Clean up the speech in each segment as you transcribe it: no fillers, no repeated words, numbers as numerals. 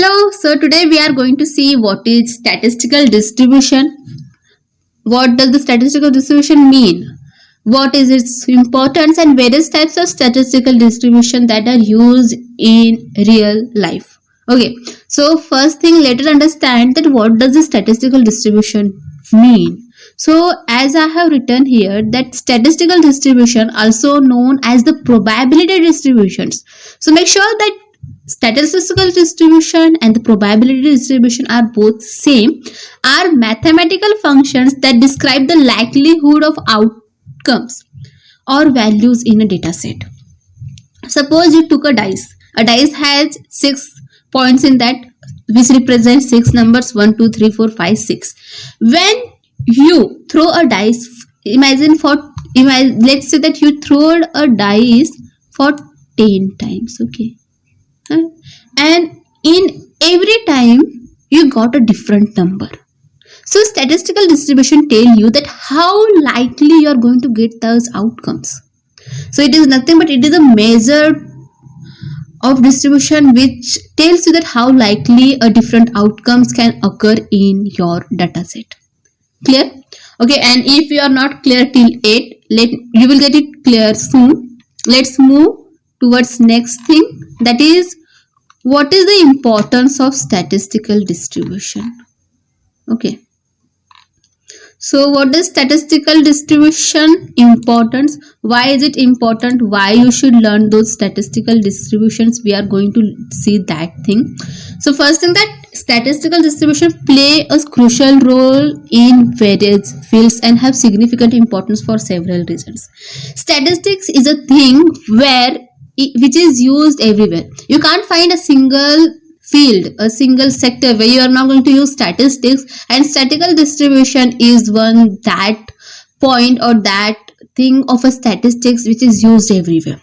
Hello, so today we are going to see what is statistical distribution. What does the statistical distribution mean? What is its importance and various types of statistical distribution that are used in real life. Okay, so first thing, let us understand that what does the statistical distribution mean. So as I have written here, that statistical distribution, also known as the probability distributions. So make sure that statistical distribution and the probability distribution are both same, are mathematical functions that describe the likelihood of outcomes or values in a data set. Suppose you took a dice. A dice has 6 points in that, which represents 6 numbers 1, 2, 3, 4, 5, 6. When you throw a dice, let's say that you throw a dice for 10 times, okay, and in every time you got a different number. So statistical distribution tell you that how likely you are going to get those outcomes. So it is nothing but it is a measure of distribution which tells you that how likely a different outcomes can occur in your data set. Clear? Okay, and if you are not clear till 8, you will get it clear soon. Let's move towards next thing, that is, what is the importance of statistical distribution? Okay. So what is statistical distribution importance? Why is it important? Why you should learn those statistical distributions? We are going to see that thing. So first thing, that statistical distribution play a crucial role in various fields and have significant importance for several reasons. Statistics is a thing which is used everywhere. You can't find a single field, a single sector where you are not going to use statistics, and statistical distribution is one that point or that thing of a statistics which is used everywhere.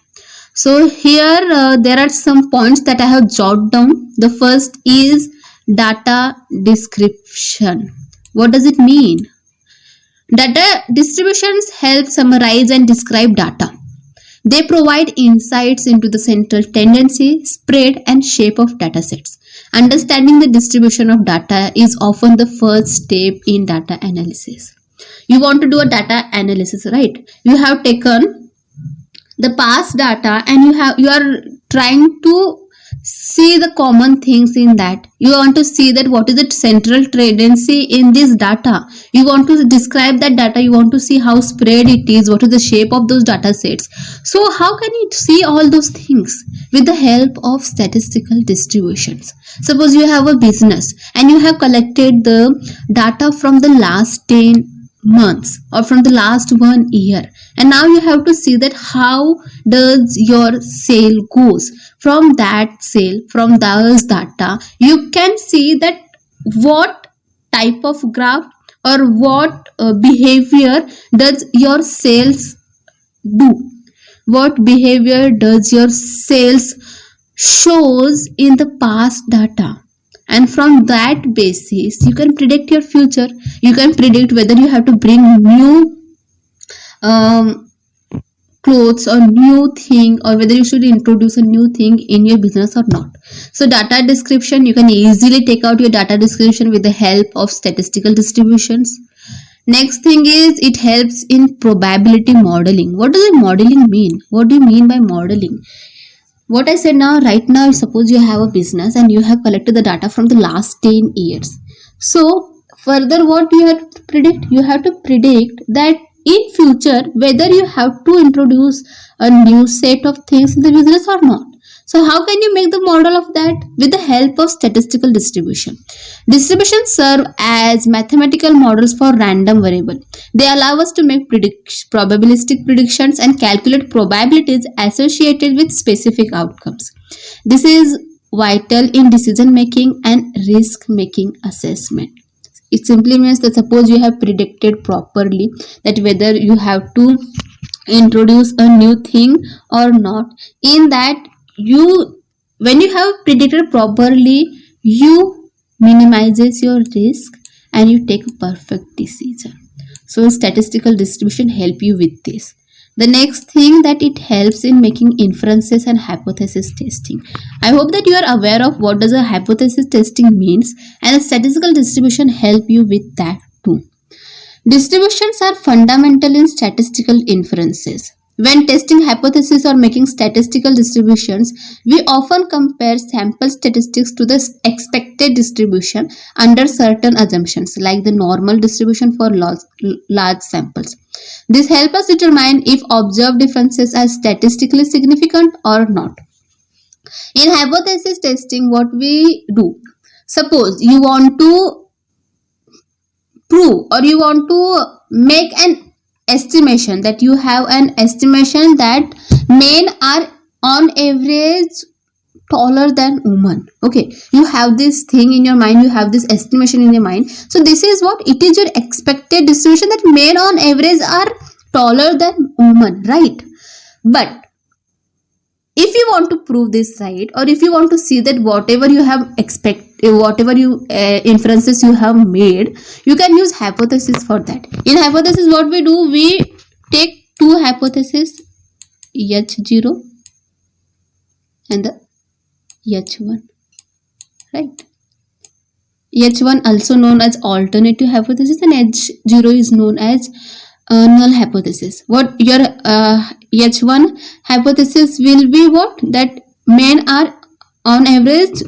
So here there are some points that I have jotted down. The first is data description. What does it mean? Data distributions help summarize and describe data. They provide insights into the central tendency, spread, and shape of datasets. Understanding the distribution of data is often the first step in data analysis. You want to do a data analysis, right? You have taken the past data and you are trying to see the common things in that. You want to see that what is the central tendency in this data. You want to describe that data. You want to see how spread it is, what is the shape of those data sets. So how can you see all those things? With the help of statistical distributions. Suppose you have a business and you have collected the data from the last 10 months or from the last 1 year, and now you have to see that how does your sale goes. From that sale, from those data, you can see that what type of graph or what behavior does your sales do. What behavior does your sales shows in the past data, and from that basis you can predict your future. You can predict whether you have to bring new clothes or new thing, or whether you should introduce a new thing in your business or not. So data description, you can easily take out your data description with the help of statistical distributions. Next thing is, it helps in probability modeling. What does modeling mean? What do you mean by modeling? What I said now, right now, suppose you have a business and you have collected the data from the last 10 years. So further, what you have to predict? You have to predict that in future whether you have to introduce a new set of things in the business or not. So how can you make the model of that? With the help of statistical distribution. Distributions serve as mathematical models for random variable. They allow us to make probabilistic predictions and calculate probabilities associated with specific outcomes. This is vital in decision making and risk making assessment. It simply means that suppose you have predicted properly that whether you have to introduce a new thing or not. In that, when you have predicted properly, you minimizes your risk and you take a perfect decision. So statistical distribution help you with this. The next thing that it helps in making inferences and hypothesis testing. I hope that you are aware of what does a hypothesis testing means, and a statistical distribution help you with that too. Distributions are fundamental in statistical inferences. When testing hypotheses or making statistical distributions, we often compare sample statistics to the expected distribution under certain assumptions, like the normal distribution for large samples. This helps us determine if observed differences are statistically significant or not. In hypothesis testing, what we do, suppose you want to prove or you want to make an estimation, that you have an estimation that men are on average taller than women. Okay, you have this thing in your mind, you have this estimation in your mind. So this is what it is, your expected distribution, that men on average are taller than women, right? But if you want to prove this right, or if you want to see that whatever you have whatever you inferences you have made, you can use hypothesis for that. In hypothesis, what we do, we take two hypotheses, h0 and the h1, right? H1 also known as alternative hypothesis, and H0 is known as null hypothesis. What your H1 hypothesis will be, what, that men are on average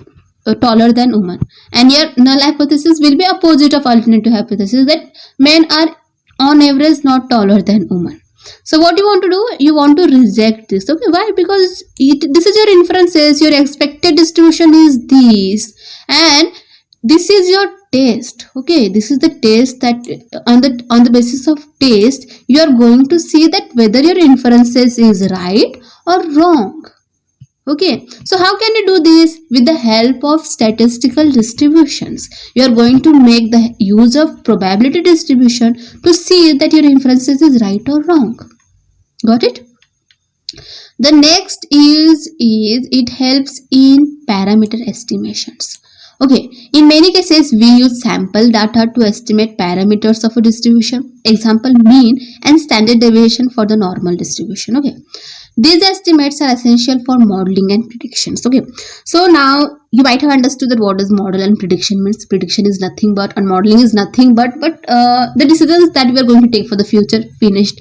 taller than women, and your null hypothesis will be opposite of alternative hypothesis, that men are on average not taller than women. So what you want to do, you want to reject this. Okay, why? Because this is your inferences, your expected distribution is this, and this is your test. Okay, this is the test, that on the basis of test you are going to see that whether your inferences is right or wrong. Okay, so how can you do this? With the help of statistical distributions. You are going to make the use of probability distribution to see that your inferences is right or wrong. Got it? The next is it helps in parameter estimations. Okay, in many cases we use sample data to estimate parameters of a distribution. Example, mean and standard deviation for the normal distribution. Okay, these estimates are essential for modeling and predictions. Okay, so now you might have understood that what does model and prediction means. Prediction is nothing but, and modeling is nothing but the decisions that we are going to take for the future, finished.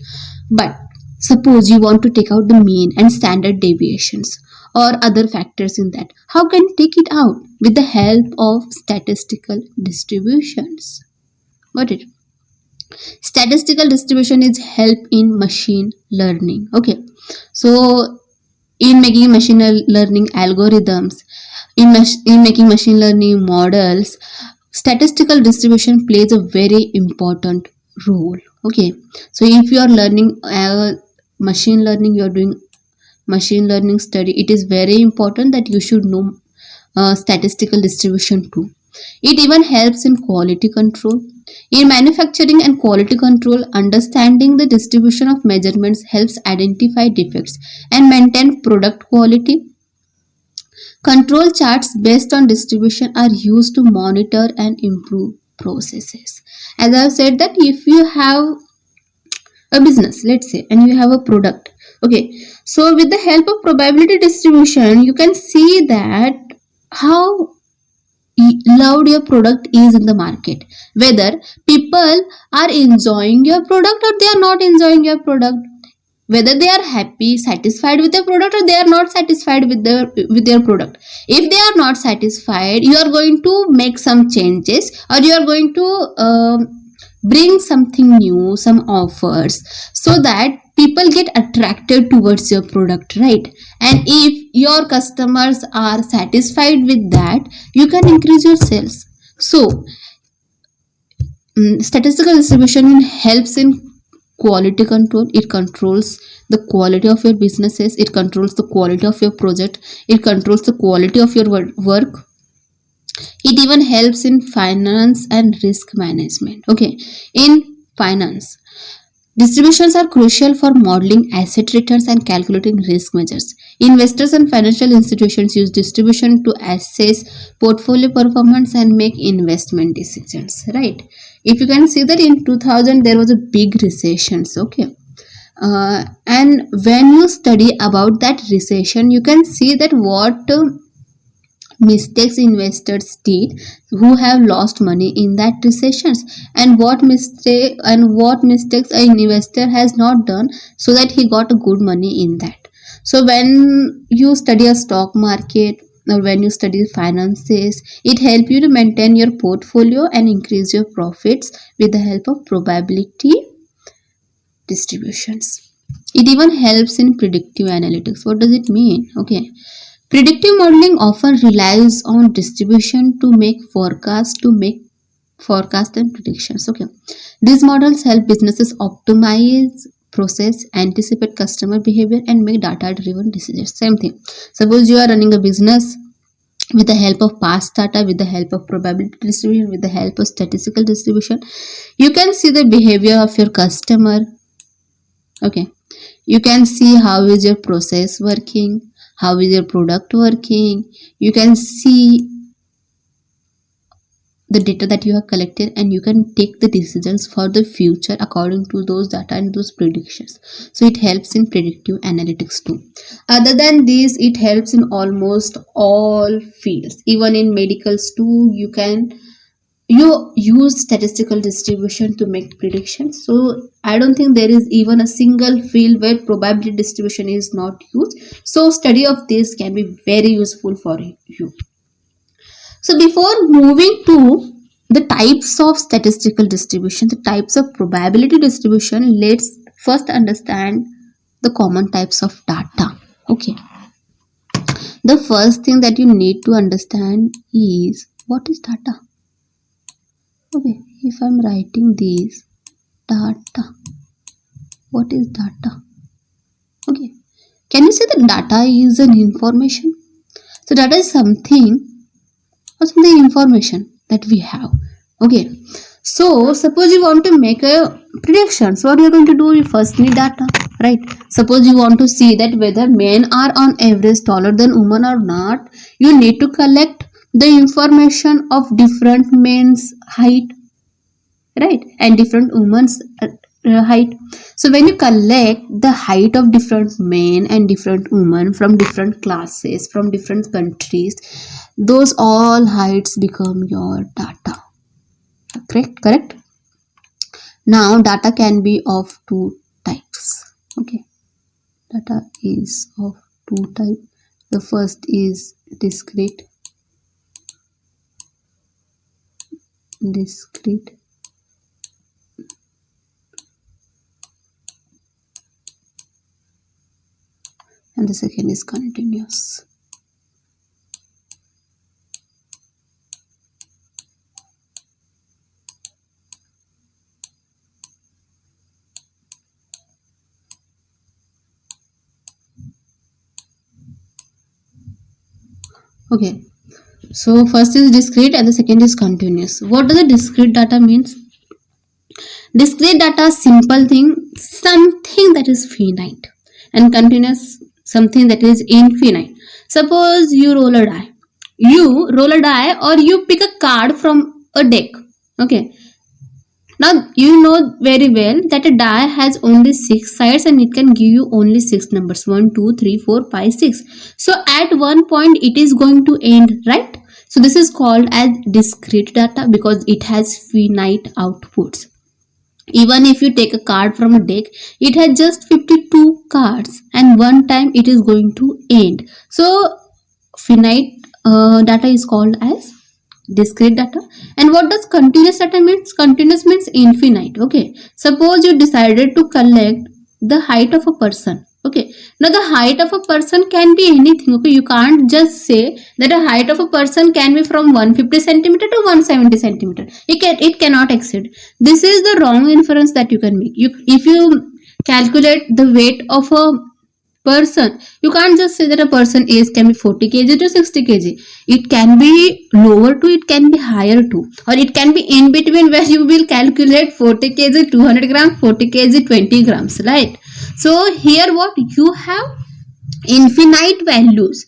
But suppose you want to take out the mean and standard deviations or other factors in that. How can you take it out? With the help of statistical distributions. Got it? Statistical distribution is help in machine learning. Okay, so in making machine learning algorithms, in making machine learning models, statistical distribution plays a very important role. Okay, so if you are learning machine learning, you are doing machine learning study, it is very important that you should know statistical distribution too. It even helps in quality control. In manufacturing and quality control, understanding the distribution of measurements helps identify defects and maintain product quality. Control charts based on distribution are used to monitor and improve processes. As I have said, that if you have a business, let's say, and you have a product, okay, so with the help of probability distribution, you can see that how loved your product is in the market, whether people are enjoying your product or they are not enjoying your product, whether they are happy, satisfied with the product, or they are not satisfied with their product. If they are not satisfied, you are going to make some changes, or you are going to bring something new, some offers, so that people get attracted towards your product, right? And if your customers are satisfied with that, you can increase your sales. So statistical distribution helps in quality control. It controls the quality of your businesses, it controls the quality of your project, it controls the quality of your work. It even helps in finance and risk management. Okay, in finance, distributions are crucial for modeling asset returns and calculating risk measures. Investors and financial institutions use distribution to assess portfolio performance and make investment decisions, right? If you can see that in 2000 there was a big recession. Okay, And when you study about that recession, you can see that what mistakes investors did who have lost money in that recessions, and what mistakes an investor has not done so that he got a good money in that. So when you study a stock market or when you study finances, it helps you to maintain your portfolio and increase your profits with the help of probability distributions. It even helps in predictive analytics. What does it mean? Okay, predictive modeling often relies on distribution to make forecast and predictions. Okay, these models help businesses optimize process, anticipate customer behavior, and make data driven decisions. Same thing, suppose you are running a business with the help of past data, with the help of probability distribution, with the help of statistical distribution, you can see the behavior of your customer. Okay, you can see how is your process working, how is your product working. You can see the data that you have collected, and you can take the decisions for the future according to those data and those predictions. So it helps in predictive analytics too. Other than this, it helps in almost all fields. Even in medicals too, you use statistical distribution to make predictions. So I don't think there is even a single field where probability distribution is not used. So study of this can be very useful for you. So before moving to the types of statistical distribution, the types of probability distribution, let's first understand the common types of data. Okay, the first thing that you need to understand is what is data. Okay, if I'm writing this data, what is data? Okay, can you say that data is an information? So data is something or something information that we have. Okay, so suppose you want to make a prediction. So what you're going to do, you first need data, right? Suppose you want to see that whether men are on average taller than women or not, you need to collect the information of different men's height, right, and different women's height. So when you collect the height of different men and different women from different classes, from different countries, those all heights become your data. Correct. Now data can be of two types. Okay, data is of two types. The first is discrete, and the second is continuous. Okay, so first is discrete and the second is continuous. What does the discrete data means? Discrete data, simple thing, something that is finite, and continuous, something that is infinite. Suppose you roll a die. You roll a die or you pick a card from a deck. Okay. Now you know very well that a die has only 6 sides and it can give you only 6 numbers, 1, 2, 3, 4, 5, 6. So at one point it is going to end, right? So this is called as discrete data because it has finite outputs. Even if you take a card from a deck, it has just 52 cards and one time it is going to end. So finite data is called as discrete data. And what does continuous data means? Continuous means infinite. Okay, suppose you decided to collect the height of a person. Okay, now the height of a person can be anything. Okay, you can't just say that a height of a person can be from 150 centimeter to 170 centimeter. It cannot exceed. This is the wrong inference that you can make. If you calculate the weight of a person, you can't just say that a person age can be 40 kg to 60 kg. It can be lower to, it can be higher to, or it can be in between where you will calculate 40 kg 200 grams, 40 kg 20 grams, right? So here what you have, infinite values.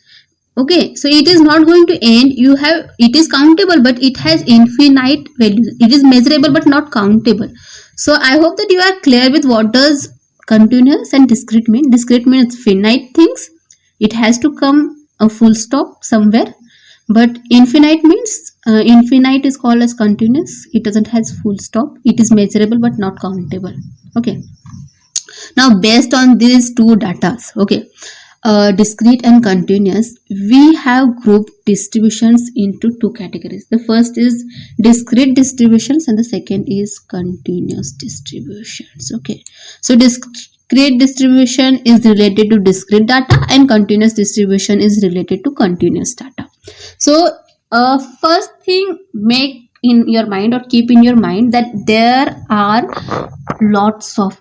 Okay, so it is not going to end. You have, it is countable but it has infinite values. It is measurable but not countable. So I hope that you are clear with what does continuous and discrete mean. Discrete means finite things. It has to come a full stop somewhere. But infinite means infinite is called as continuous. It doesn't has full stop. It is measurable but not countable. Okay. Now based on these two datas, okay, discrete and continuous, we have grouped distributions into two categories. The first is discrete distributions and the second is continuous distributions. Okay, so discrete distribution is related to discrete data and continuous distribution is related to continuous data. So first thing, make in your mind or keep in your mind that there are lots of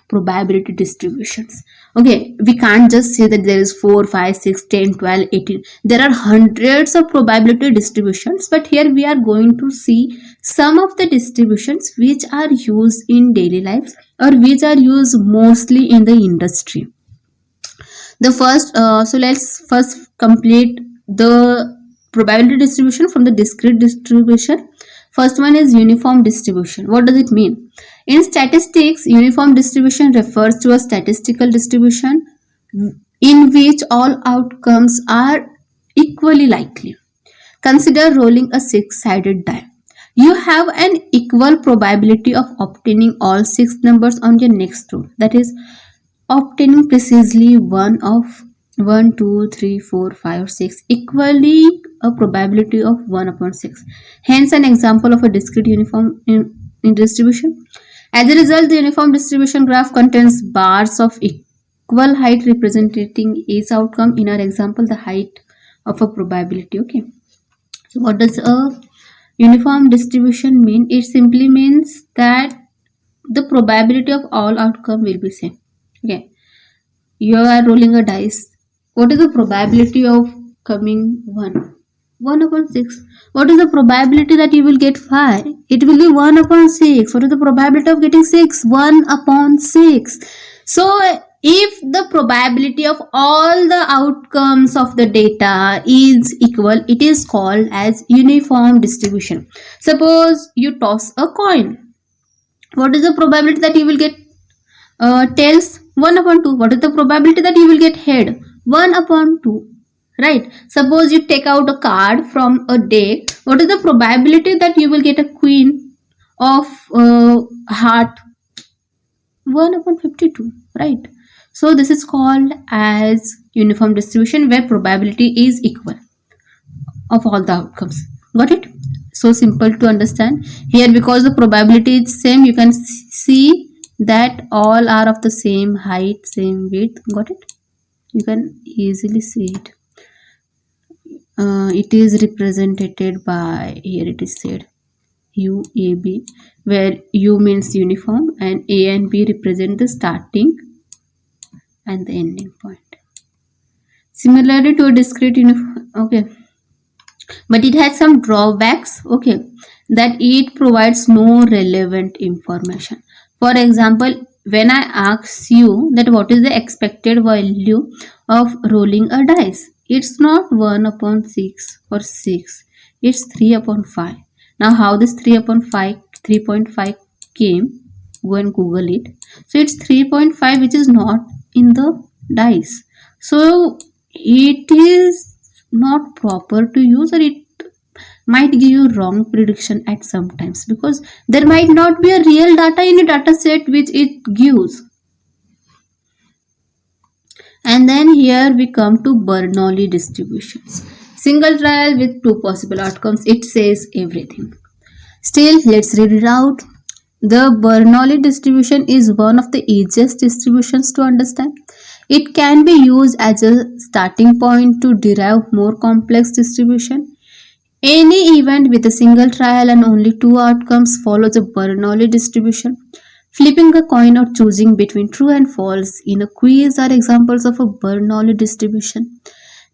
probability distributions. Okay, we can't just say that there is 4, 5, 6, 10, 12, 18. There are hundreds of probability distributions, but here we are going to see some of the distributions which are used in daily lives or which are used mostly in the industry. The first, so let's first complete the probability distribution from the discrete distribution. First one is uniform distribution. What does it mean? In statistics, uniform distribution refers to a statistical distribution in which all outcomes are equally likely. Consider rolling a six-sided die. You have an equal probability of obtaining all six numbers on your next roll. That is, obtaining precisely one of 1, 2, 3, 4, 5 or 6, equally a probability of 1 upon 6. Hence an example of a discrete uniform in distribution. As a result, the uniform distribution graph contains bars of equal height representing each outcome. In our example, the height of a probability. Okay, so what does a uniform distribution mean? It simply means that the probability of all outcome will be same. Okay, you are rolling a dice. What is the probability of coming 1? 1 upon 6. What is the probability that you will get 5? It will be 1 upon 6. What is the probability of getting 6? 1 upon 6. So if the probability of all the outcomes of the data is equal, it is called as uniform distribution. Suppose you toss a coin. What is the probability that you will get tails? 1 upon 2. What is the probability that you will get head? 1 upon 2. Right. Suppose you take out a card from a deck. What is the probability that you will get a queen of heart? 1 upon 52. Right. So this is called as uniform distribution where probability is equal of all the outcomes. Got it? So simple to understand. Here, because the probability is same, you can see that all are of the same height, same width. Got it? You can easily see it. It is represented by, here it is said, UAB, where U means uniform and A and B represent the starting and the ending point. Similarly to a discrete uniform, okay, but it has some drawbacks, okay, that it provides no relevant information. For example, when I ask you that what is the expected value of rolling a dice, it's not 1 upon 6 or 6, it's 3 upon 5. Now how this 3 upon 5, 3.5 came, go and Google it. So it's 3.5 which is not in the dice. So it is not proper to use, or it might give you wrong prediction at some times because there might not be a real data in a data set which it gives. And then here we come to Bernoulli distributions. Single trial with two possible outcomes. It says everything. Still, let's read it out. The Bernoulli distribution is one of the easiest distributions to understand. It can be used as a starting point to derive more complex distribution. Any event with a single trial and only two outcomes follows a Bernoulli distribution. Flipping a coin or choosing between true and false in a quiz are examples of a Bernoulli distribution.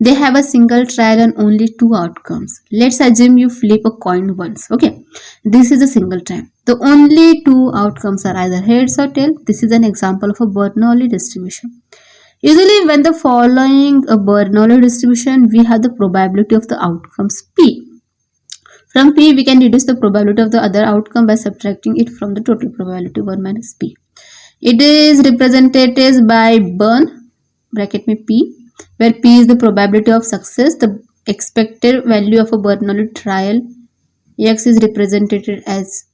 They have a single trial and only two outcomes. Let's assume you flip a coin once. Okay, this is a single trial. The only two outcomes are either heads or tail. This is an example of a Bernoulli distribution. Usually when the following a Bernoulli distribution, we have the probability of the outcomes P. From P, we can reduce the probability of the other outcome by subtracting it from the total probability 1 minus P. It is represented by burn bracket में p, where p is the probability of success, the expected value of a Bernoulli trial. X is represented as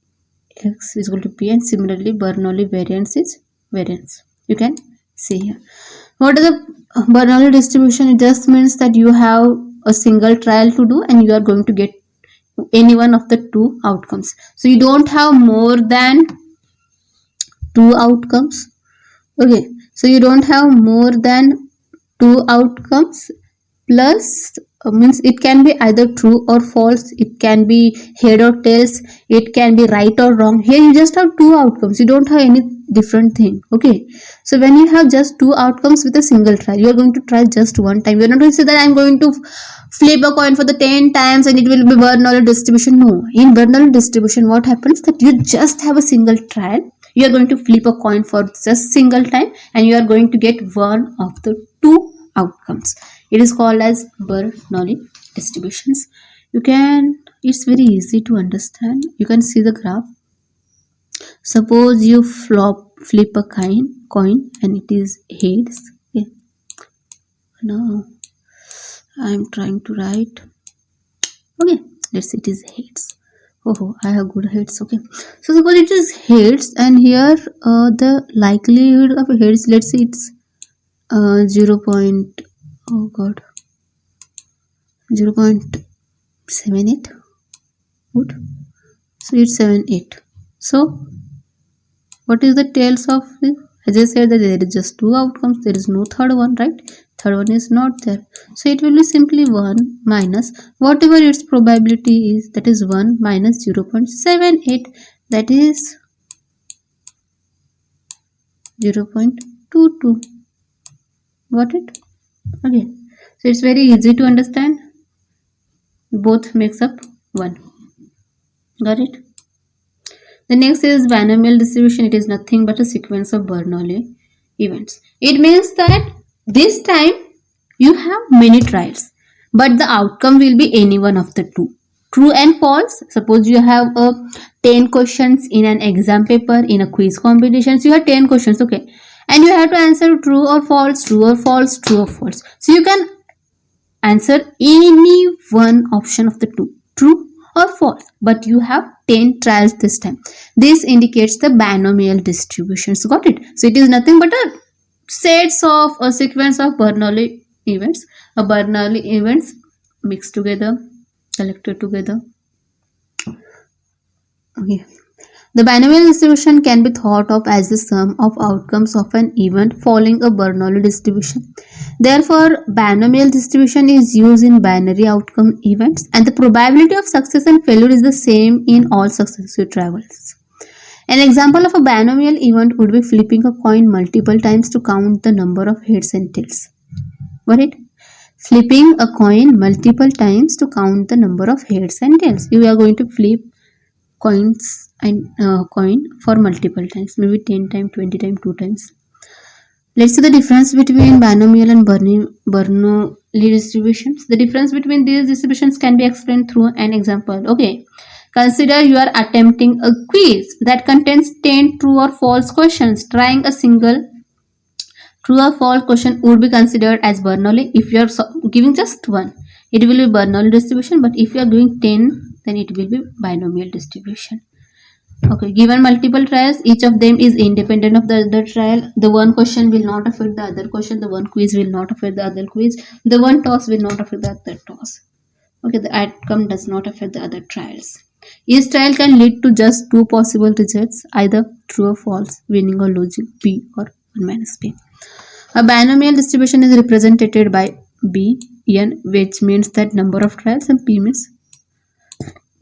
x is equal to p, and similarly Bernoulli variance is variance. You can see here. What is the Bernoulli distribution? It just means that you have a single trial to do and you are going to get any one of the two outcomes. So you don't have more than two outcomes. Okay, so you don't have more than two outcomes, plus means it can be either true or false, it can be head or tails, it can be right or wrong. Here you just have two outcomes, you don't have any different thing. Okay, so when you have just two outcomes with a single trial, you are going to try just one time. You're not going to say that I'm going to flip a coin for the 10 times and it will be Bernoulli distribution. No, in Bernoulli distribution what happens that you just have a single trial, you are going to flip a coin for just single time and you are going to get one of the two outcomes. It is called as Bernoulli distributions. You can, it's very easy to understand. You can see the graph. Suppose you flip a coin and it is heads. Okay. Now I am trying to write. Okay, let's say it is heads. Oh, I have good heads. Okay, so suppose it is heads, and here the likelihood of heads, let's say it's 0. Oh god, 0.78. Good. So it's 78. So what is the tails of this? As I said that there is just two outcomes, there is no third one, right? Third one is not there, so it will be simply 1 minus whatever its probability is, that is 1 minus 0.78, that is 0.22. Got it? Okay, so it's very easy to understand, both makes up 1. Got it? The next is binomial distribution. It is nothing but a sequence of Bernoulli events. It means that this time you have many trials, but the outcome will be any one of the two. True and false. Suppose you have 10 questions in an exam paper, in a quiz competition. So you have 10 questions, okay, and you have to answer true or false, true or false, true or false. So you can answer any one option of the two, true or false, but you have 10 trials this time. This indicates the binomial distributions. Got it? So it is nothing but a sets of a sequence of Bernoulli events, a Bernoulli events mixed together, collected together. Okay. The binomial distribution can be thought of as the sum of outcomes of an event following a Bernoulli distribution. Therefore, binomial distribution is used in binary outcome events, and the probability of success and failure is the same in all successive trials. An example of a binomial event would be flipping a coin multiple times to count the number of heads and tails. Got it? Flipping a coin multiple times to count the number of heads and tails. You are going to flip coins and coin for multiple times, maybe 10 times, 20 times, 2 times. Let's see the difference between binomial and Bernoulli distributions. The difference between these distributions can be explained through an example. Okay, consider you are attempting a quiz that contains 10 true or false questions. Trying a single true or false question would be considered as Bernoulli. If you are giving just one, it will be Bernoulli distribution, but if you are giving 10, then it will be binomial distribution. Okay, given multiple trials, each of them is independent of the other trial. The one question will not affect the other question, the one quiz will not affect the other quiz, the one toss will not affect the other toss. Okay, the outcome does not affect the other trials. Each trial can lead to just two possible results, either true or false, winning or losing, P or 1 minus P. A binomial distribution is represented by B, N, which means that number of trials, and P means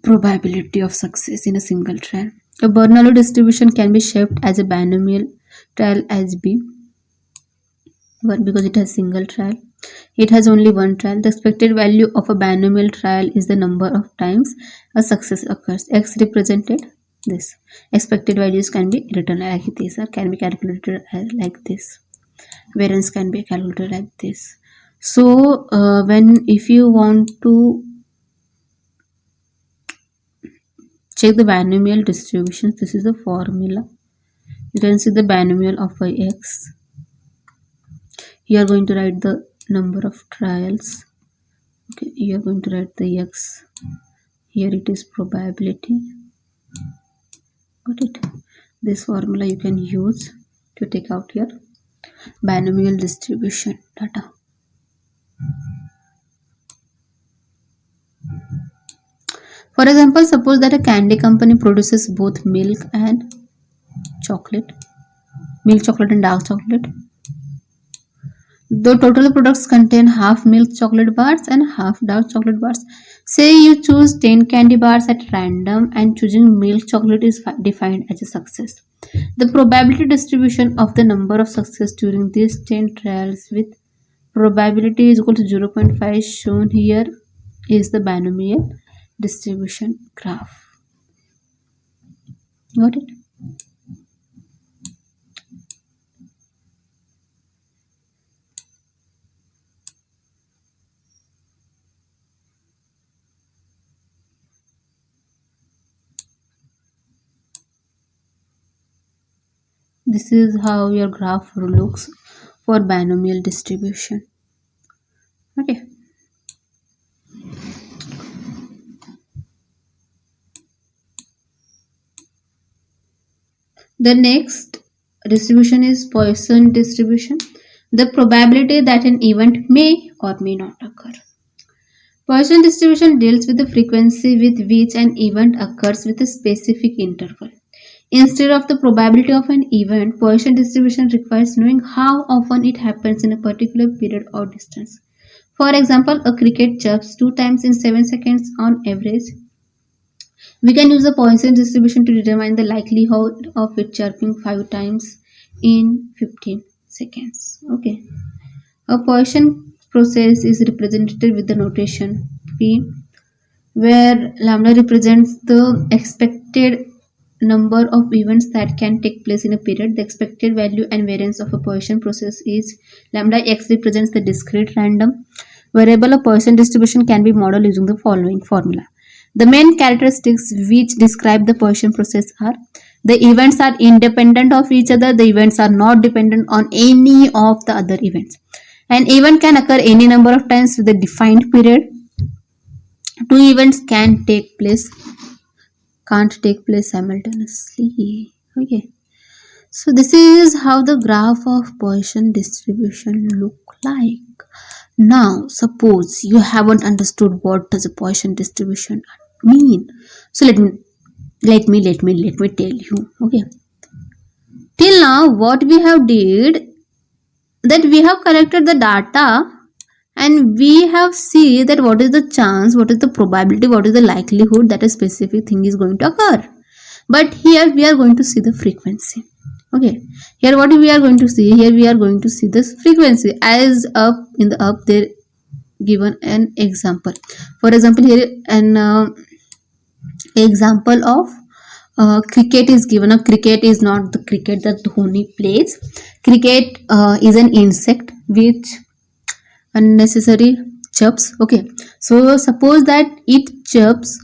probability of success in a single trial. A Bernoulli distribution can be shaped as a binomial trial as B, but because it has single trial, it has only one trial. The expected value of a binomial trial is the number of times a success occurs. X represented this. Expected values can be written like this or can be calculated like this. Variance can be calculated like this. So if you want to check the binomial distributions, this is the formula. You can see the binomial of X. You are going to write the number of trials. Okay, you are going to write the X. Here it is probability. Got it? This formula you can use to take out your binomial distribution data. For example, suppose that a candy company produces both milk and chocolate, milk chocolate and dark chocolate. The total products contain half milk chocolate bars and half dark chocolate bars. Say you choose 10 candy bars at random and choosing milk chocolate is defined as a success. The probability distribution of the number of success during these 10 trials with probability is equal to 0.5 shown here is the binomial distribution graph. Got it? This is how your graph looks for binomial distribution. Okay. The next distribution is Poisson distribution, the probability that an event may or may not occur. Poisson distribution deals with the frequency with which an event occurs with a specific interval. Instead of the probability of an event, Poisson distribution requires knowing how often it happens in a particular period or distance. For example, a cricket chirps 2 times in 7 seconds on average. We can use the Poisson distribution to determine the likelihood of it chirping 5 times in 15 seconds. Okay. A Poisson process is represented with the notation P, where lambda represents the expected number of events that can take place in a period. The expected value and variance of a Poisson process is lambda x represents the discrete random variable. A Poisson distribution can be modeled using the following formula. The main characteristics which describe the Poisson process are: the events are independent of each other, the events are not dependent on any of the other events. An event can occur any number of times with a defined period. Two events can't take place simultaneously. Okay. So this is how the graph of Poisson distribution look like. Now, suppose you haven't understood what does a Poisson distribution mean. So let me tell you. Okay. Till now, what we have did, that we have collected the data and we have seen that what is the chance, what is the probability, what is the likelihood that a specific thing is going to occur. But here we are going to see the frequency. Okay, here what we are going to see, here we are going to see this frequency. As up in the up there given an example. For example, here an example of cricket is given. A cricket is not the cricket that Dhoni plays. Cricket is an insect which unnecessary chirps. Okay, so suppose that it chirps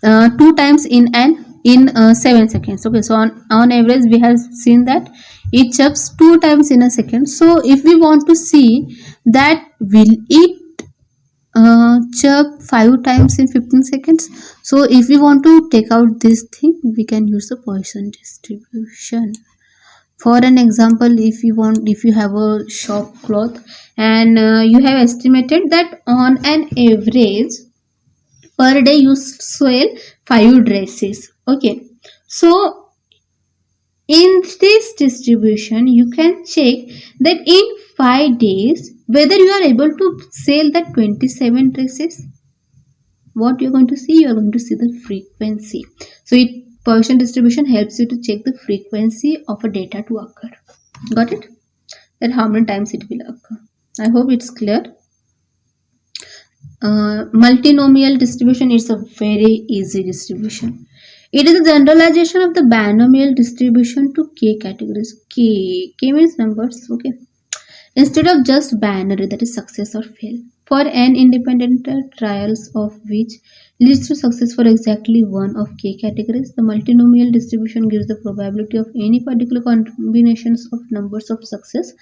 2 times in 7 seconds. Okay, so on average we have seen that it chirps 2 times in a second. So if we want to see that will it chirp 5 times in 15 seconds, so if we want to take out this thing, we can use the Poisson distribution. For an example, if you have a shop cloth and you have estimated that on an average per day you sell 5 dresses. Okay, so in this distribution you can check that in 5 days whether you are able to sell that 27 dresses. What you're going to see, you're going to see the frequency. So Poisson distribution helps you to check the frequency of a data to occur. Got it? That how many times it will occur. I hope it's clear. Multinomial distribution is a very easy distribution. It is a generalization of the binomial distribution to k categories. K means numbers. Okay. Instead of just binary, that is success or fail. For n independent trials of which leads to success for exactly one of k categories. The multinomial distribution gives the probability of any particular combinations of numbers of success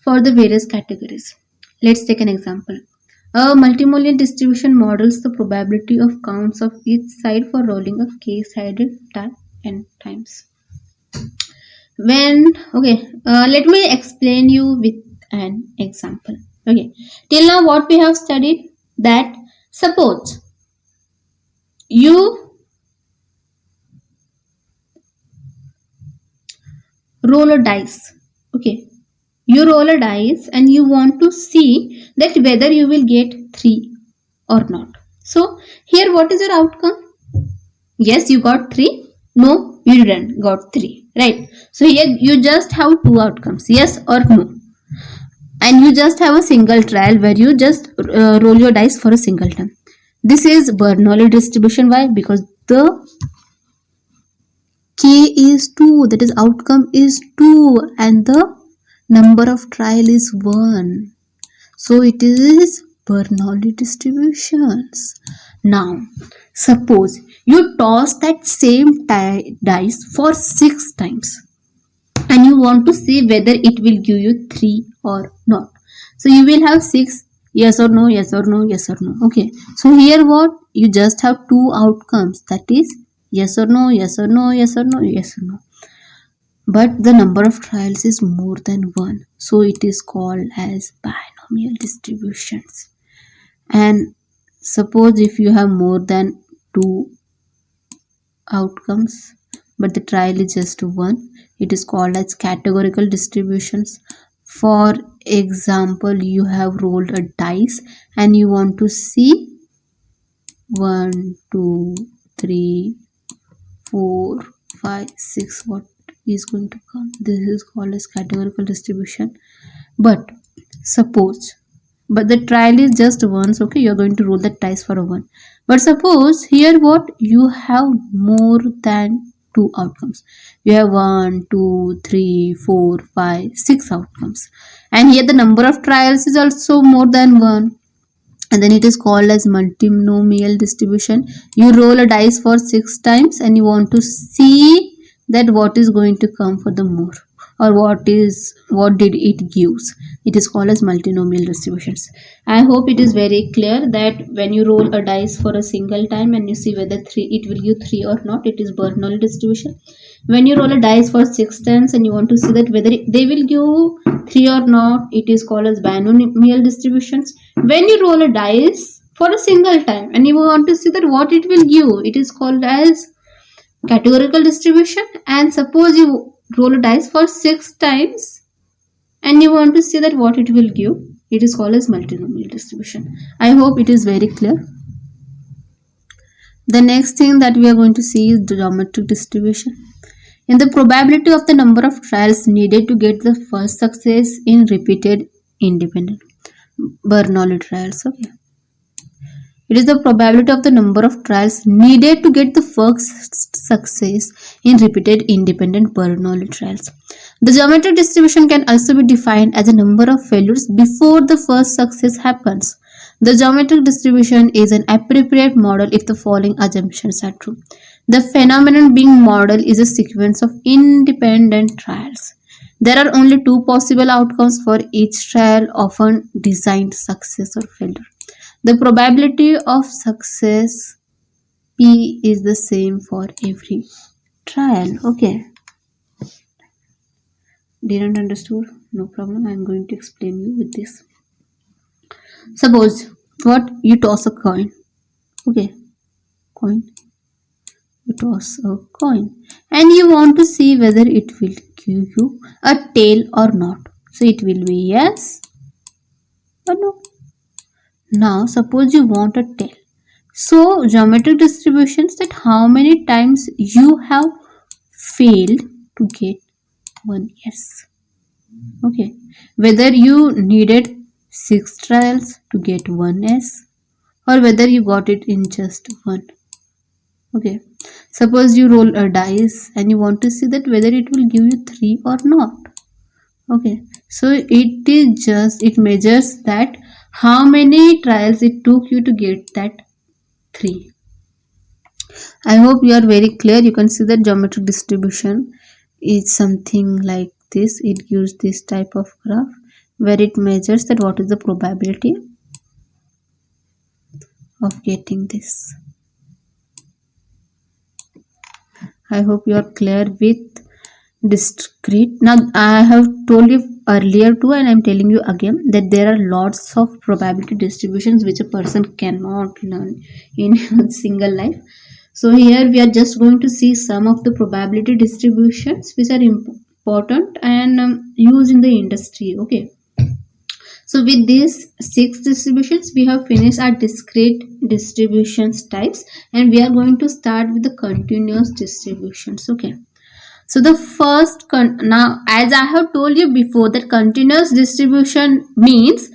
for the various categories. Let's take an example. A multinomial distribution models the probability of counts of each side for rolling a k-sided die n times. Let me explain you with an example. Okay, till now what we have studied, that suppose you roll a dice. Okay, you roll a dice and you want to see that whether you will get 3 or not. So here what is your outcome? Yes, you got 3. No, you didn't got 3, right? So here you just have two outcomes, yes or no, and you just have a single trial where you just roll your dice for a single time. This is Bernoulli distribution. Why? Because the k is 2, that is outcome is 2, and the number of trial is 1. So it is Bernoulli distributions. Now suppose you toss that same dice for 6 times and you want to see whether it will give you 3 or not. So you will have 6 yes or no, yes or no, yes or no. Okay, so here what, you just have two outcomes, that is yes or no, yes or no, yes or no, yes or no. But the number of trials is more than 1, so it is called as binomial distributions. And suppose if you have more than 2 outcomes but the trial is just 1, it is called as categorical distributions. For example, you have rolled a dice and you want to see 1, 2, 3, 4, 5, 6, what is going to come. This is called as categorical distribution. But suppose, but the trial is just once, okay, you're going to roll the dice for a 1. But suppose here what, you have more than 2 outcomes. You have 1, 2, 3, 4, 5, 6 outcomes, and here the number of trials is also more than 1, and then it is called as multinomial distribution. You roll a dice for 6 times and you want to see that what is going to come for the more, or what did it gives. It is called as multinomial distributions. I hope it is very clear that when you roll a dice for a single time and you see whether it will give 3 or not, it is Bernoulli distribution. When you roll a dice for 6 times and you want to see that whether they will give 3 or not, it is called as binomial distributions. When you roll a dice for a single time and you want to see that what it will give, it is called as categorical distribution. And suppose you roll a dice for 6 times and you want to see that what it will give, it is called as multinomial distribution. I hope it is very clear. The next thing that we are going to see is geometric distribution. In the probability of the number of trials needed to get the first success in repeated independent Bernoulli trials. Okay, it is the probability of the number of trials needed to get the first success in repeated independent Bernoulli trials. The geometric distribution can also be defined as a number of failures before the first success happens. The geometric distribution is an appropriate model if the following assumptions are true. The phenomenon being modeled is a sequence of independent trials. There are only 2 possible outcomes for each trial, often designed success or failure. The probability of success P is the same for every trial. Okay. Didn't understood? No problem. I am going to explain you with this. Suppose what, you toss a coin. Okay, coin. You toss a coin and you want to see whether it will give you a tail or not. So it will be yes or no. Now suppose you want a tail. So geometric distributions, that how many times you have failed to get one yes. Okay, whether you needed 6 trials to get one yes, or whether you got it in just one. Okay, suppose you roll a dice and you want to see that whether it will give you 3 or not. Okay, so it measures that how many trials it took you to get that 3. I hope you are very clear. You can see that geometric distribution is something like this. It gives this type of graph where it measures that what is the probability of getting this. I hope you are clear with discrete. Now I have told you earlier too, and I'm telling you again that there are lots of probability distributions which a person cannot learn in a single life. So here we are just going to see some of the probability distributions which are important and used in the industry. Okay, so with these 6 distributions we have finished our discrete distributions types, and we are going to start with the continuous distributions. Okay, so the first now, as I have told you before, that continuous distribution means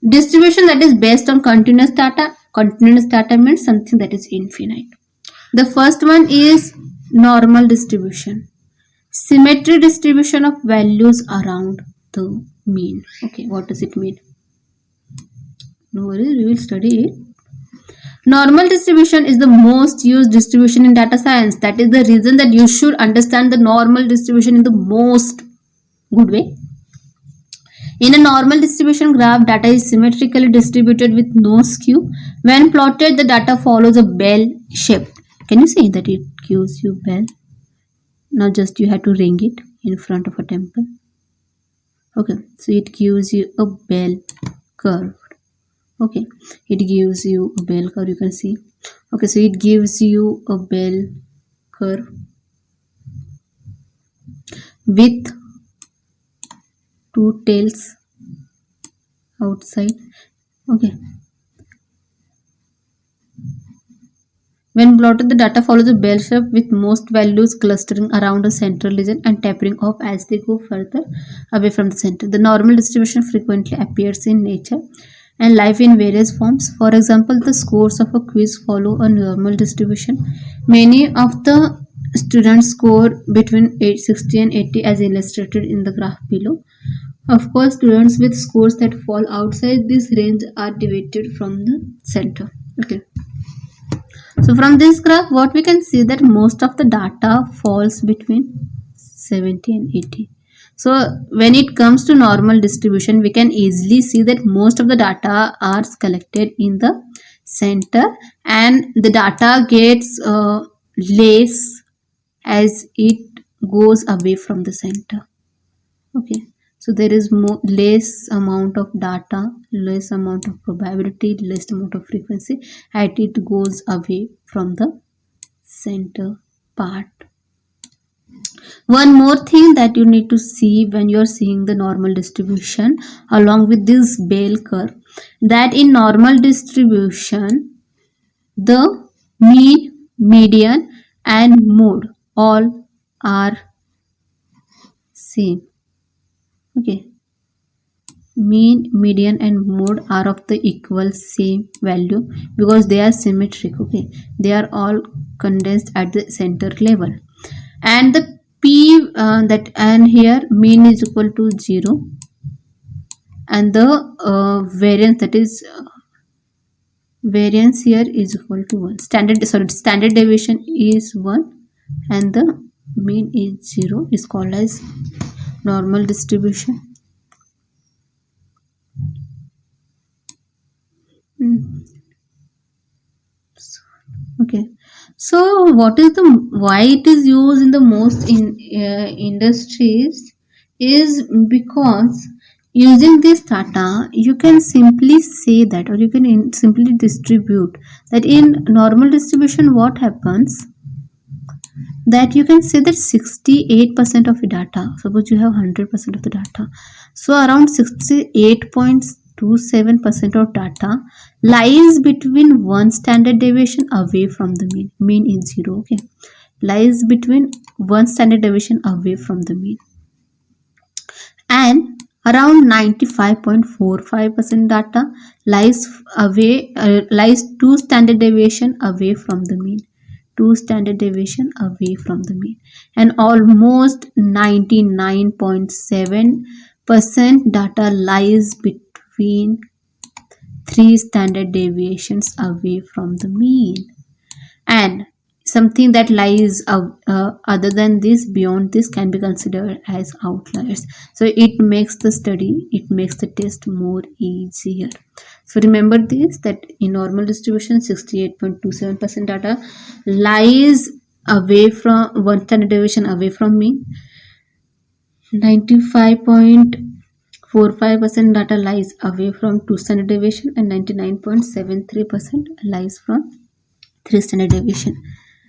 distribution that is based on continuous data. Continuous data means something that is infinite. The first one is normal distribution, symmetry distribution of values around the mean. Okay, what does it mean? No worries, we will study it. Normal distribution is the most used distribution in data science. That is the reason that you should understand the normal distribution in the most good way. In a normal distribution graph, data is symmetrically distributed with no skew. When plotted, the data follows a bell shape. Can you see that it gives you bell? Now just you have to ring it in front of a temple. Okay, so it gives you a bell curve. Okay, it gives you a bell curve, you can see. Okay, so it gives you a bell curve with two tails outside. Okay, when plotted, the data follows a bell shape with most values clustering around a central region and tapering off as they go further away from the center. The normal distribution frequently appears in nature and life in various forms. For example, the scores of a quiz follow a normal distribution. Many of the students score between 60 and 80 as illustrated in the graph below. Of course, students with scores that fall outside this range are deviated from the center. Okay. So from this graph, what we can see that most of the data falls between 70 and 80. So when it comes to normal distribution, we can easily see that most of the data are collected in the center, and the data gets less as it goes away from the center. Okay, so there is less amount of data, less amount of probability, less amount of frequency as it goes away from the center part. One more thing that you need to see when you are seeing the normal distribution along with this bell curve, that in normal distribution the mean, median and mode all are same. Okay, mean, median and mode are of the equal same value because they are symmetric. Okay, they are all condensed at the center level, and the p that and here mean is equal to 0, and the variance, that is variance here is equal to 1. Standard deviation is 1 and the mean is 0, is called as normal distribution. Okay, so what is the why it is used in the most in industries is because using this data you can simply say that, or you can simply distribute that in normal distribution. What happens that you can say that 68% of the data, suppose you have 100% of the data, so around 68.27% of data lies between one standard deviation away from the mean is 0. Okay, lies between one standard deviation away from the mean, and around 95.45% data lies away lies 2 standard deviation away from the mean, 2 standard deviation away from the mean, and almost 99.7% data lies between 3 standard deviations away from the mean, and something that lies other than this, beyond this, can be considered as outliers. So it makes the study, it makes the test more easier. So remember this, that in normal distribution 68.27% data lies away from one standard deviation away from mean, 95.45% data lies away from 2 standard deviation, and 99.73% lies from 3 standard deviation.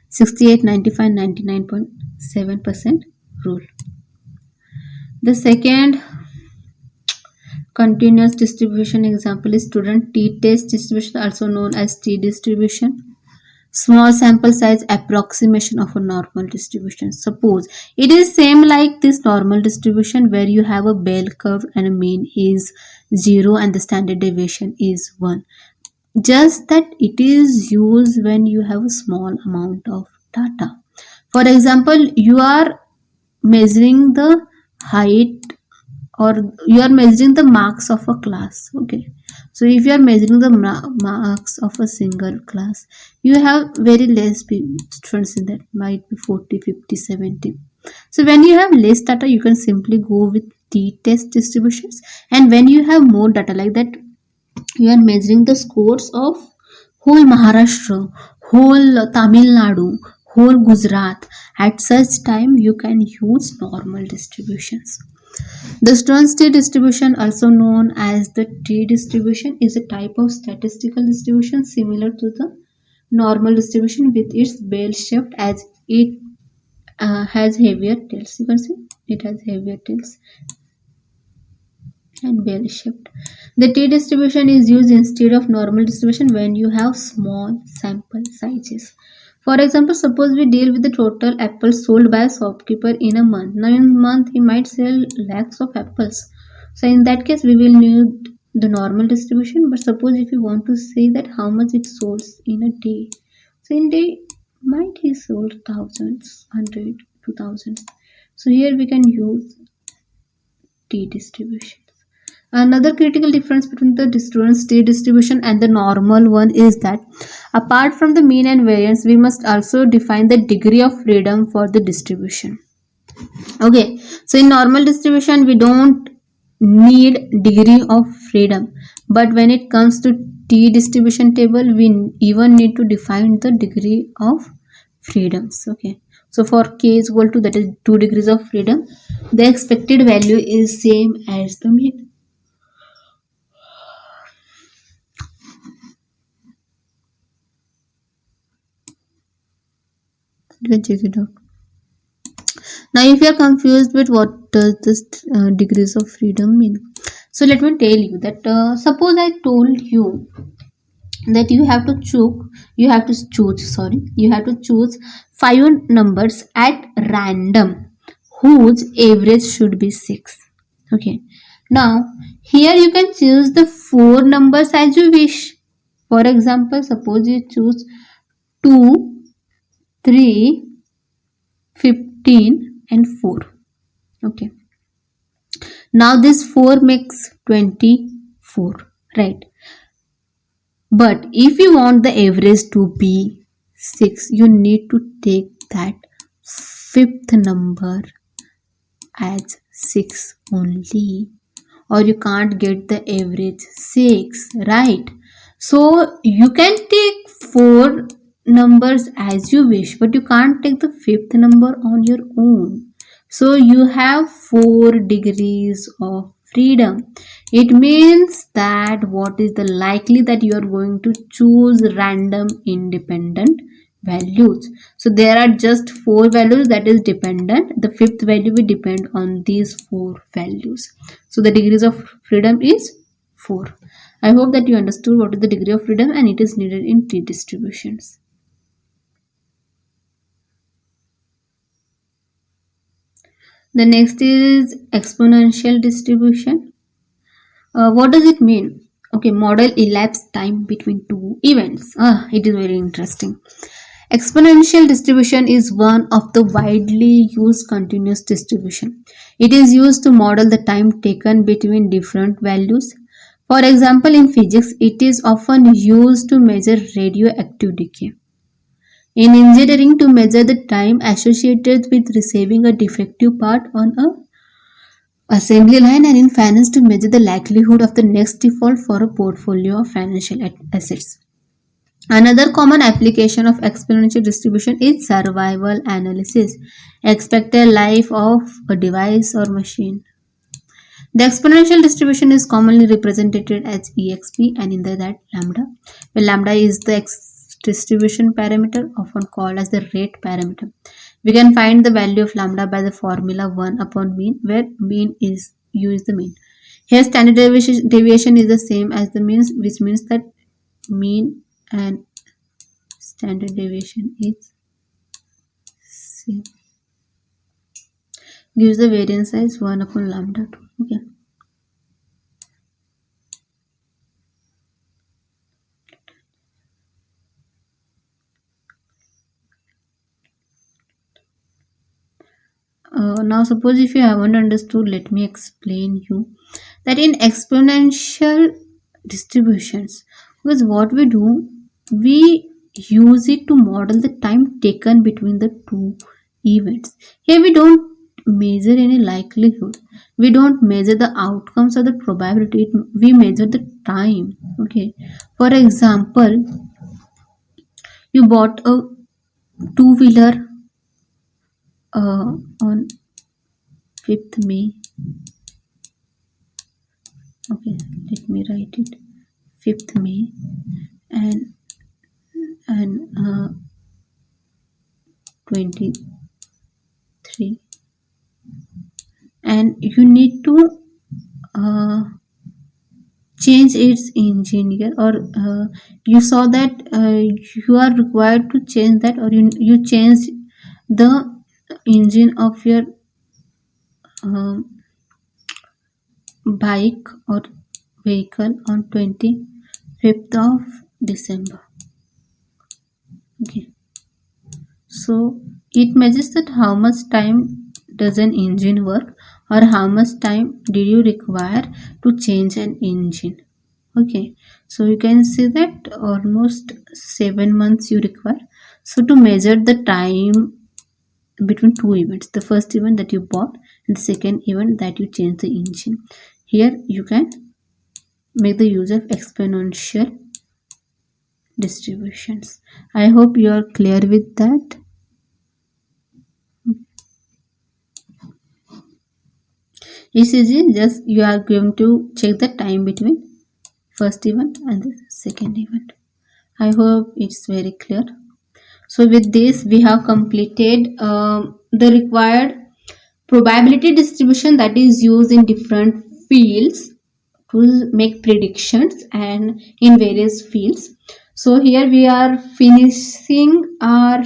68, 95, 99.7% rule. The second continuous distribution example is student t-test distribution, also known as t-distribution. Small sample size approximation of a normal distribution. Suppose it is same like this normal distribution where you have a bell curve and a mean is 0 and the standard deviation is 1. Just that it is used when you have a small amount of data. For example, you are measuring the height, or you are measuring the marks of a class. Okay, so if you are measuring the marks of a single class, you have very less students in that, might be 40, 50, 70. So when you have less data, you can simply go with t-test distributions. And when you have more data like that, you are measuring the scores of whole Maharashtra, whole Tamil Nadu, whole Gujarat. At such time, you can use normal distributions. The Stern's T distribution, also known as the T distribution, is a type of statistical distribution similar to the normal distribution with its bell shaped, as it has heavier tails. You can see it has heavier tails and bell shaped. The T distribution is used instead of normal distribution when you have small sample sizes. For example, suppose we deal with the total apples sold by a shopkeeper in a month. Now in a month he might sell lakhs of apples. So in that case we will need the normal distribution. But suppose if you want to say that how much it sells in a day. So in day might he sold thousands, 100 to thousands. So here we can use T distribution. Another critical difference between the student's T distribution and the normal one is that apart from the mean and variance, we must also define the degree of freedom for the distribution. Okay, so in normal distribution, we don't need degree of freedom, but when it comes to T distribution table, we even need to define the degree of freedoms. Okay, so for k is equal to, that is 2 degrees of freedom, the expected value is same as the mean. You can check it out. Now if you are confused with what does this degrees of freedom mean, so let me tell you that suppose I told you that you have to choose 5 numbers at random whose average should be 6. Okay, now here you can choose the 4 numbers as you wish. For example, suppose you choose 2, 3, 15 and 4. Okay, now this 4 makes 24, right? But if you want the average to be 6, you need to take that 5th number as 6 only, or you can't get the average 6, right? So you can take 4 numbers as you wish, but you can't take the 5th number on your own. So you have 4 degrees of freedom. It means that what is the likely that you are going to choose random independent values. So there are just 4 values that is dependent. The 5th value will depend on these 4 values. So the degrees of freedom is 4. I hope that you understood what is the degree of freedom, and it is needed in T distributions. The next is exponential distribution. What does it mean? Okay, model elapsed time between 2 events. It is very interesting. Exponential distribution is one of the widely used continuous distribution. It is used to model the time taken between different values. For example, in physics, it is often used to measure radioactive decay. In engineering, to measure the time associated with receiving a defective part on a assembly line, and in finance to measure the likelihood of the next default for a portfolio of financial assets. Another common application of exponential distribution is survival analysis, expected life of a device or machine. The exponential distribution is commonly represented as exp and in that lambda, where lambda is the distribution parameter, often called as the rate parameter. We can find the value of lambda by the formula 1 upon mean, where mean is u is the mean. Here standard deviation is the same as the mean, which means that mean and standard deviation is same. Gives the variance size 1 upon lambda 2. Okay. Now suppose if you haven't understood, let me explain you that in exponential distributions, because what we do, we use it to model the time taken between the two events. Here we don't measure any likelihood, we don't measure the outcomes or the probability, we measure the time. Okay, for example, you bought a two-wheeler on 5th May. Okay, let me write it. 5th May and 23, and you need to change its engine here, or you saw that you are required to change that, or you change the engine of your bike or vehicle on 25th of December. Okay, so it measures that how much time does an engine work, or how much time did you require to change an engine. Okay, so you can see that almost 7 months you require. So to measure the time between two events, the first event that you bought and the second event that you change the engine, here you can make the use of exponential distributions. I hope you are clear with that. This is it, just you are going to check the time between first event and the second event. I hope it's very clear. So with this we have completed the required probability distribution that is used in different fields to make predictions and in various fields. So here we are finishing our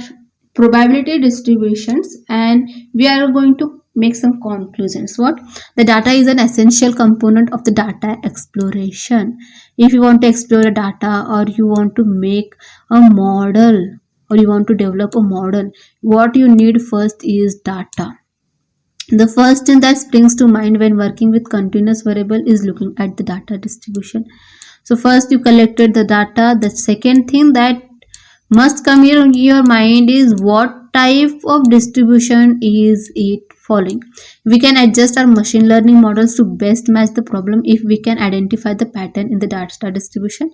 probability distributions and we are going to make some conclusions. What? The data is an essential component of the data exploration. If you want to explore a data, or you want to make a model, or you want to develop a model, what you need first is data. The first thing that springs to mind when working with continuous variable is looking at the data distribution. So first you collected the data. The second thing that must come here in your mind is what type of distribution is it following. We can adjust our machine learning models to best match the problem if we can identify the pattern in the data distribution,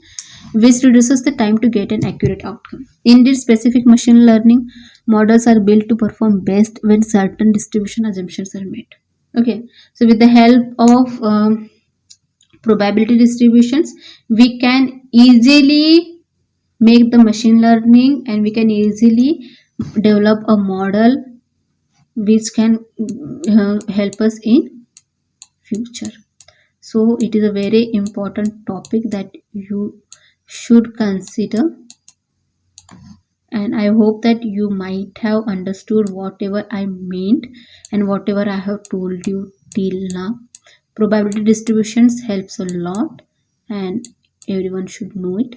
which reduces the time to get an accurate outcome. Indeed, specific machine learning models are built to perform best when certain distribution assumptions are made. Okay, so with the help of probability distributions, we can easily make the machine learning and we can easily develop a model which can help us in future. So it is a very important topic that you should consider, and I hope that you might have understood whatever I meant and whatever I have told you till now. Probability distributions helps a lot and everyone should know it.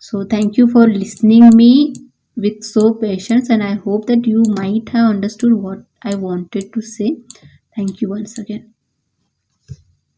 So thank you for listening me with so patience, and I hope that you might have understood what I wanted to say. Thank you once again.